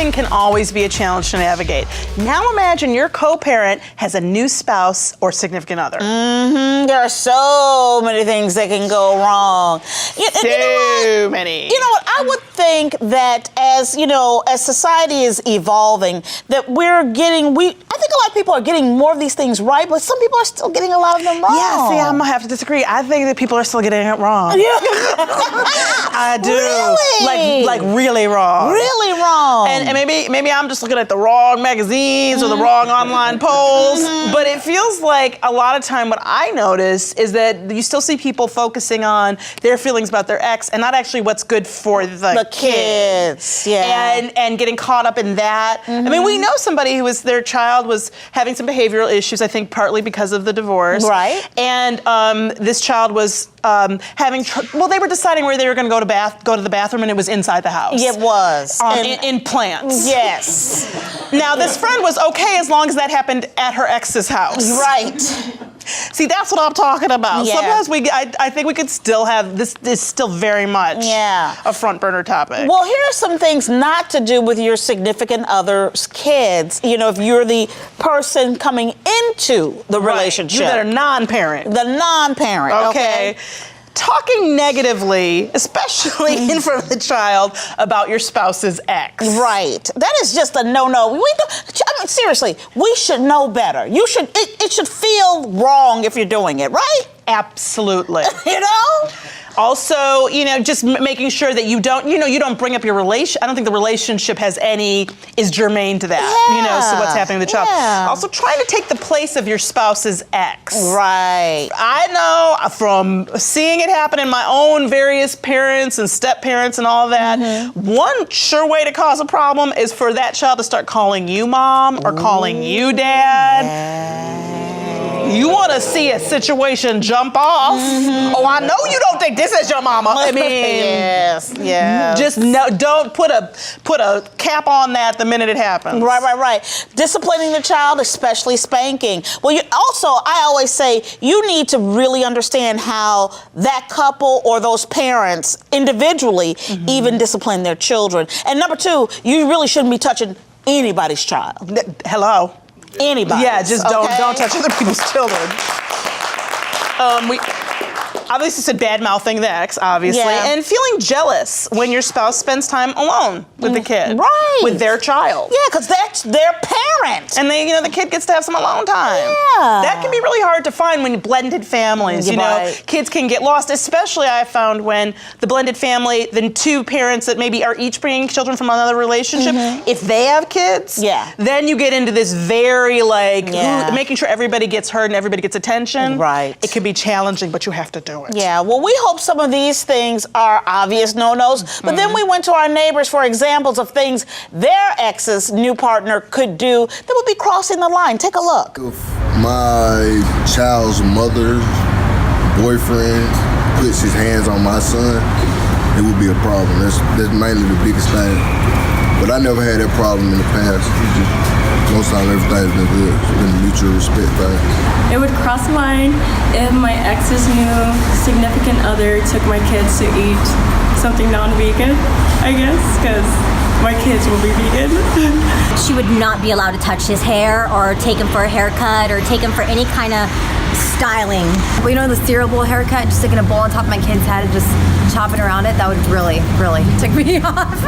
Homeschooling can always be a challenge to navigate. Now imagine your co-parent has a new spouse or significant other. There are so many things that can go wrong. So many. You know what? I would think that as society is evolving, that I think a lot of people are getting more of these things right, but some people are still getting a lot of them wrong. Yeah, see, I'm gonna have to disagree. I think that people are still getting it wrong. Yeah. I do. Really? Like really wrong. Really wrong. And maybe I'm just looking at the wrong magazines or the wrong online polls, but it feels like a lot of time what I notice is that you still see people focusing on their feelings about their ex and not actually what's good for the kids. Yeah. And getting caught up in that. I mean, we know somebody who their child was having some behavioral issues, I think partly because of the divorce. Right. And this child was they were deciding where they were going to go to the bathroom, and it was inside the house. It was. In plants. Yes. Now, this friend was okay as long as that happened at her ex's house. Right. See, that's what I'm talking about. Yeah. Sometimes I think we could still have, this is still very much a front burner topic. Well, here are some things not to do with your significant other's kids. If you're the person coming into the relationship. You that are non-parent. The non-parent, okay? Talking negatively, especially in front of the child, about your spouse's ex. Right. That is just a no-no. Seriously, we should know better. It should feel wrong if you're doing it, right? Absolutely. Also, just making sure that you don't bring up your relation. I don't think the relationship is germane to that. So what's happening to the child. Yeah. Also, trying to take the place of your spouse's ex. Right. I know from seeing it happen in my own various parents and step-parents and all that, one sure way to cause a problem is for that child to start calling you mom or calling you dad. Yeah. You want to see a situation jump off. Oh, I know you don't think this is your mama. I mean, yes. Just don't put a cap on that the minute it happens. Right. Disciplining the child, especially spanking. Well, I always say you need to really understand how that couple or those parents individually even discipline their children. And number two, you really shouldn't be touching anybody's child. Hello. Anybody. Yeah, just don't touch other people's children. We obviously said bad-mouthing the ex, obviously, and feeling jealous when your spouse spends time alone with the kid. Right. With their child. Yeah, because that's their parent. And the kid gets to have some alone time. Yeah. That can be really hard to find when blended families, kids can get lost, especially I found when the blended family, the two parents that maybe are each bringing children from another relationship, if they have kids, then you get into this very making sure everybody gets heard and everybody gets attention. Right. It can be challenging, but you have to do it. Yeah, well, we hope some of these things are obvious no-nos, but then we went to our neighbors for examples of things their ex's new partner could do that would be crossing the line. Take a look. If my child's mother's boyfriend puts his hands on my son, it would be a problem. That's mainly the biggest thing. But I never had that problem in the past. Most time everything's been good. It's been a mutual respect thing. It would cross the line if my ex's new significant other took my kids to eat something non-vegan, I guess, because my kids will be vegan. She would not be allowed to touch his hair or take him for a haircut or take him for any kind of styling. Well, the cereal bowl haircut, just sticking a bowl on top of my kid's head and just chopping around it, that would really, really tick me off.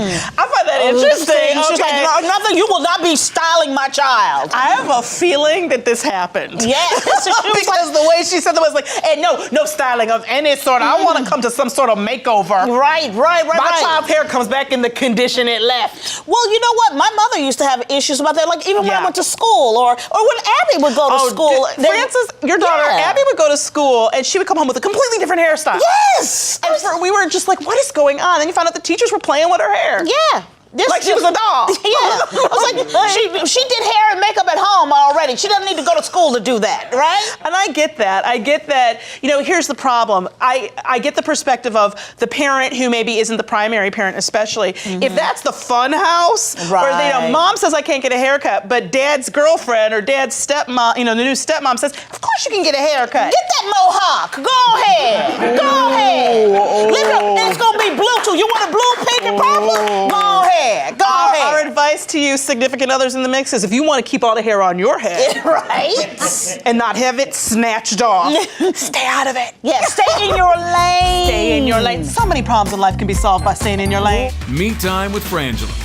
I find that interesting. She's like, nothing, you will not be styling my child. I have a feeling that this happened. Yes. Because the way she said it was like, hey, no styling of any sort. I want to come to some sort of makeover. Right. My child's hair comes back in the condition it left. Well, you know what? My mother used to have issues about that. Like even when I went to school or when Abby would go to school. Frances, your daughter, Abby would go to school and she would come home with a completely different hairstyle. Yes. And we were just like, what is going on? And you found out the teachers were playing with her hair. Yeah. Like she was a doll. Yeah. I was like, she did hair and makeup at home already. She doesn't need to go to school to do that, right? And I get that. Here's the problem. I get the perspective of the parent who maybe isn't the primary parent, especially. If that's the fun house, or mom says I can't get a haircut, but dad's girlfriend or dad's stepmom, the new stepmom says, of course you can get a haircut. Get that mohawk. Go ahead. And it's gonna be blue too. You want a blue, pink, and purple? Go ahead. advice to you significant others in the mix is if you want to keep all the hair on your head Right? and not have it snatched off, stay out of it. Yeah, stay in your lane. Stay in your lane. So many problems in life can be solved by staying in your lane. Me Time with Frangela.